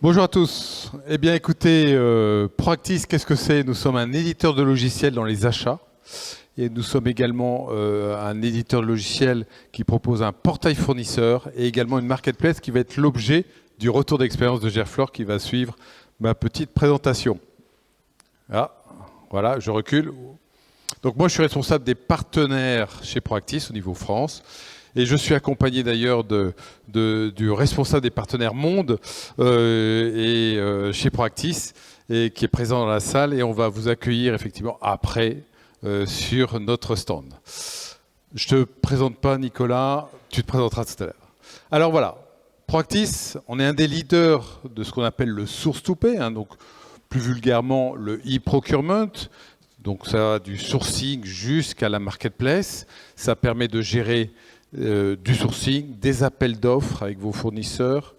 Bonjour à tous. Eh bien, écoutez, Proactis, qu'est-ce que c'est? Nous sommes un éditeur de logiciels dans les achats et nous sommes également un éditeur de logiciels qui propose un portail fournisseur et également une marketplace qui va être l'objet du retour d'expérience de Gerflor qui va suivre ma petite présentation. Ah, voilà, je recule. Donc moi, je suis responsable des partenaires chez Proactis au niveau France. Et je suis accompagné d'ailleurs du responsable des partenaires Monde chez Proactis, et qui est présent dans la salle. Et on va vous accueillir effectivement après sur notre stand. Je ne te présente pas, Nicolas, tu te présenteras tout à l'heure. Alors voilà, Proactis, on est un des leaders de ce qu'on appelle le source-to-pay, donc plus vulgairement le e-procurement. Donc ça va du sourcing jusqu'à la marketplace. Ça permet de gérer du sourcing, des appels d'offres avec vos fournisseurs,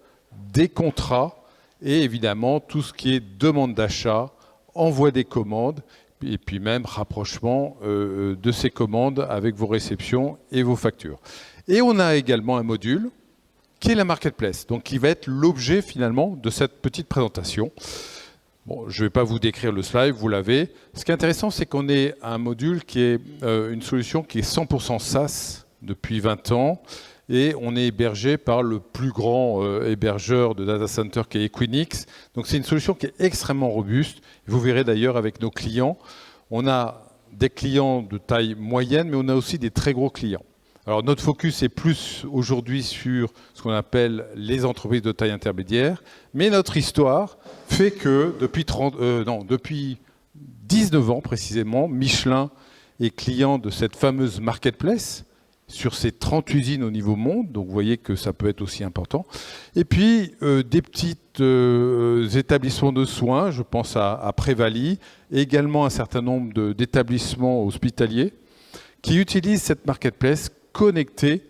des contrats et évidemment tout ce qui est demande d'achat, envoi des commandes et puis même rapprochement de ces commandes avec vos réceptions et vos factures. Et on a également un module qui est la marketplace, donc qui va être l'objet finalement de cette petite présentation. Bon, je ne vais pas vous décrire le slide, vous l'avez. Ce qui est intéressant, c'est qu'on ait un module qui est une solution qui est 100% SaaS depuis 20 ans et on est hébergé par le plus grand hébergeur de data center qui est Equinix. Donc c'est une solution qui est extrêmement robuste. Vous verrez d'ailleurs avec nos clients, on a des clients de taille moyenne, mais on a aussi des très gros clients. Alors notre focus est plus aujourd'hui sur ce qu'on appelle les entreprises de taille intermédiaire, mais notre histoire fait que depuis 19 ans précisément, Michelin est client de cette fameuse marketplace sur ces 30 usines au niveau monde, donc vous voyez que ça peut être aussi important. Et puis des petits établissements de soins, je pense à Prévaly, et également un certain nombre d'établissements hospitaliers qui utilisent cette marketplace connectée,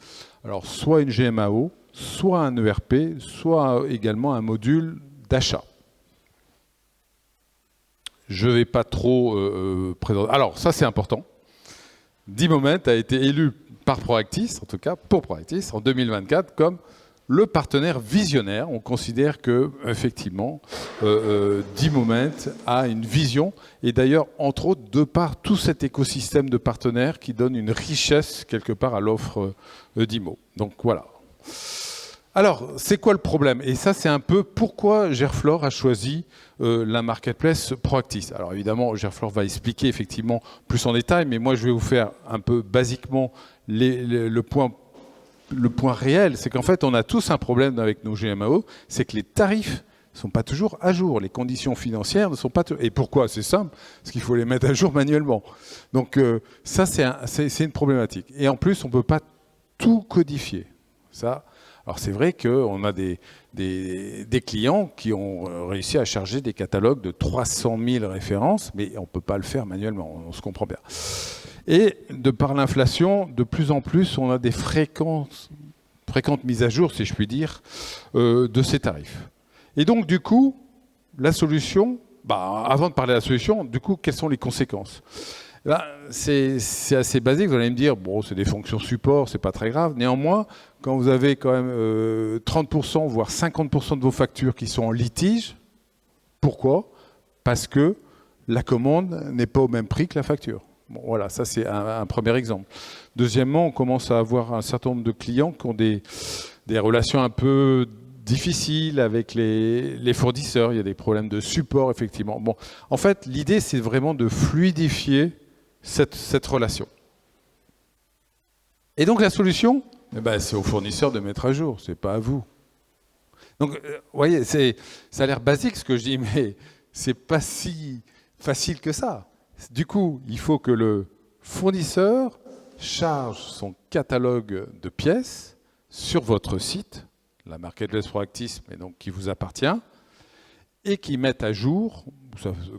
alors soit une GMAO, soit un ERP, soit également un module d'achat. Je ne vais pas trop présenter. Alors ça c'est important. D-Moment a été élu par Proactis, en tout cas pour Proactis, en 2024 comme le partenaire visionnaire. On considère que effectivement, D-Moment a une vision, et d'ailleurs, entre autres, de par tout cet écosystème de partenaires qui donne une richesse quelque part à l'offre d'IMO. Donc voilà. Alors, c'est quoi le problème? Et ça, c'est un peu pourquoi Gerflor a choisi la marketplace Proactis. Alors évidemment, Gerflor va expliquer effectivement plus en détail, mais moi je vais vous faire un peu basiquement le point réel. C'est qu'en fait, on a tous un problème avec nos GMAO, c'est que les tarifs ne sont pas toujours à jour. Les conditions financières ne sont pas toujours... Et pourquoi? C'est simple, parce qu'il faut les mettre à jour manuellement. Donc ça, c'est une problématique. Et en plus, on ne peut pas tout codifier. Ça... Alors c'est vrai qu'on a des clients qui ont réussi à charger des catalogues de 300 000 références, mais on ne peut pas le faire manuellement, on se comprend bien. Et de par l'inflation, de plus en plus, on a des fréquentes mises à jour, si je puis dire, de ces tarifs. Et donc du coup, la solution, avant de parler de la solution, du coup, quelles sont les conséquences? C'est assez basique, vous allez me dire, bon, c'est des fonctions support, c'est pas très grave. Néanmoins, quand vous avez quand même 30%, voire 50% de vos factures qui sont en litige, pourquoi? Parce que la commande n'est pas au même prix que la facture. Bon, voilà, ça c'est un premier exemple. Deuxièmement, on commence à avoir un certain nombre de clients qui ont des relations un peu difficiles avec les fournisseurs. Il y a des problèmes de support, effectivement. Bon, en fait, l'idée, c'est vraiment de fluidifier cette relation. Et donc la solution, c'est au fournisseur de mettre à jour, c'est pas à vous. Donc, vous voyez, ça a l'air basique ce que je dis, mais c'est pas si facile que ça. Du coup, il faut que le fournisseur charge son catalogue de pièces sur votre site, la marketplace Proactis, mais donc qui vous appartient, et qui mette à jour,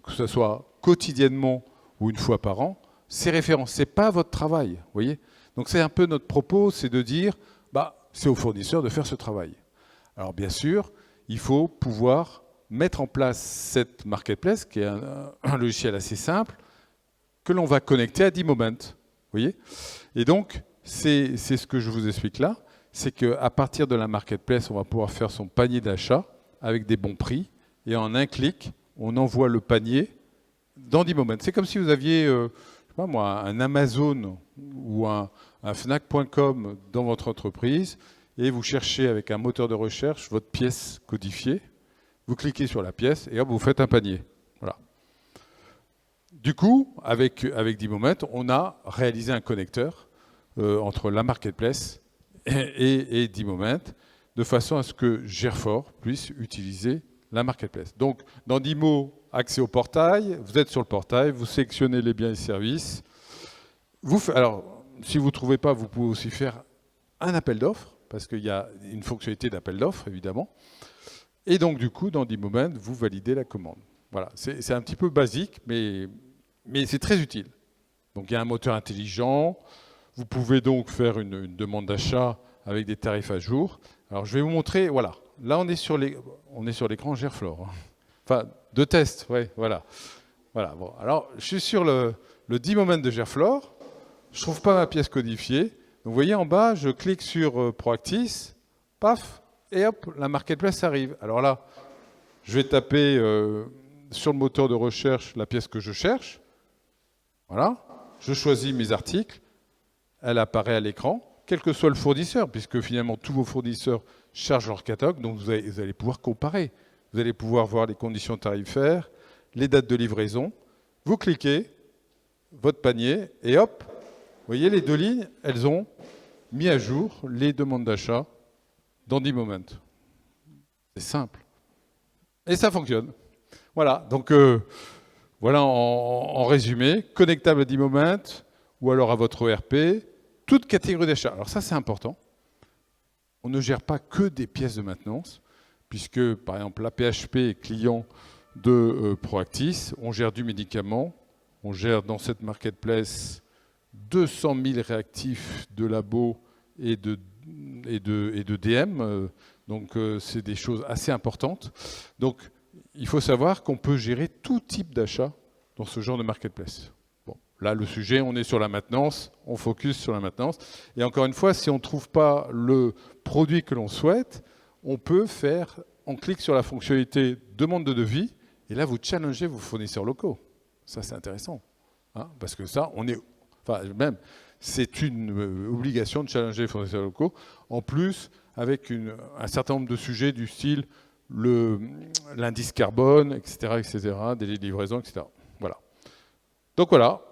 que ce soit quotidiennement ou une fois par an, ces références. Ce n'est pas votre travail, vous voyez. Donc c'est un peu notre propos, c'est de dire, c'est au fournisseur de faire ce travail. Alors bien sûr, il faut pouvoir mettre en place cette marketplace, qui est un logiciel assez simple, que l'on va connecter à D-Moment, vous voyez. Et donc, c'est ce que je vous explique là, c'est qu'à partir de la marketplace, on va pouvoir faire son panier d'achat avec des bons prix. Et en un clic, on envoie le panier dans D-Moment. C'est comme si vous aviez, je sais pas moi, un Amazon ou un Fnac.com dans votre entreprise et vous cherchez avec un moteur de recherche votre pièce codifiée. Vous cliquez sur la pièce et hop, vous faites un panier. Voilà. Du coup, avec D-Moment, on a réalisé un connecteur entre la marketplace et D-Moment, de façon à ce que Gerfort puisse utiliser la marketplace. Donc, dans Dimo, accès au portail, vous êtes sur le portail, vous sélectionnez les biens et services. Alors, si vous ne trouvez pas, vous pouvez aussi faire un appel d'offres, parce qu'il y a une fonctionnalité d'appel d'offres, évidemment. Et donc, du coup, dans D-Moment, vous validez la commande. Voilà, c'est un petit peu basique, mais c'est très utile. Donc, il y a un moteur intelligent. Vous pouvez donc faire une demande d'achat avec des tarifs à jour. Alors, je vais vous montrer, voilà. Là, on est sur l'écran Gerflor. Enfin, de test, oui, voilà. Voilà, bon. Alors, je suis sur le D-Moment de Gerflor. Je ne trouve pas ma pièce codifiée. Donc, vous voyez en bas, je clique sur Proactis, paf, et hop, la marketplace arrive. Alors là, je vais taper sur le moteur de recherche la pièce que je cherche. Voilà. Je choisis mes articles. Elle apparaît à l'écran, quel que soit le fournisseur, puisque finalement tous vos fournisseurs chargent leur catalogue, donc vous allez pouvoir comparer. Vous allez pouvoir voir les conditions tarifaires, les dates de livraison. Vous cliquez, votre panier, et hop, vous voyez les deux lignes, elles ont mis à jour les demandes d'achat dans D-Moment. C'est simple. Et ça fonctionne. Voilà, donc voilà en résumé, connectable à D-Moment, ou alors à votre ERP, toute catégorie d'achat. Alors ça, c'est important. On ne gère pas que des pièces de maintenance, puisque, par exemple, la PHP est client de Proactis. On gère du médicament. On gère dans cette marketplace 200 000 réactifs de labo et de DM. Donc, c'est des choses assez importantes. Donc, il faut savoir qu'on peut gérer tout type d'achat dans ce genre de marketplace. Là, le sujet, on est sur la maintenance, on focus sur la maintenance. Et encore une fois, si on ne trouve pas le produit que l'on souhaite, on clique sur la fonctionnalité demande de devis, et là, vous challengez vos fournisseurs locaux. Ça, c'est intéressant. Hein, parce que ça, c'est une obligation de challenger les fournisseurs locaux. En plus, avec un certain nombre de sujets du style l'indice carbone, etc., délai de livraison, etc. Voilà. Donc voilà.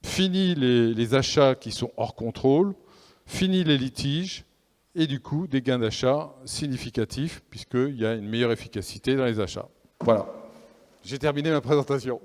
Fini les achats qui sont hors contrôle, fini les litiges, et du coup, des gains d'achat significatifs, puisqu'il y a une meilleure efficacité dans les achats. Voilà. J'ai terminé ma présentation.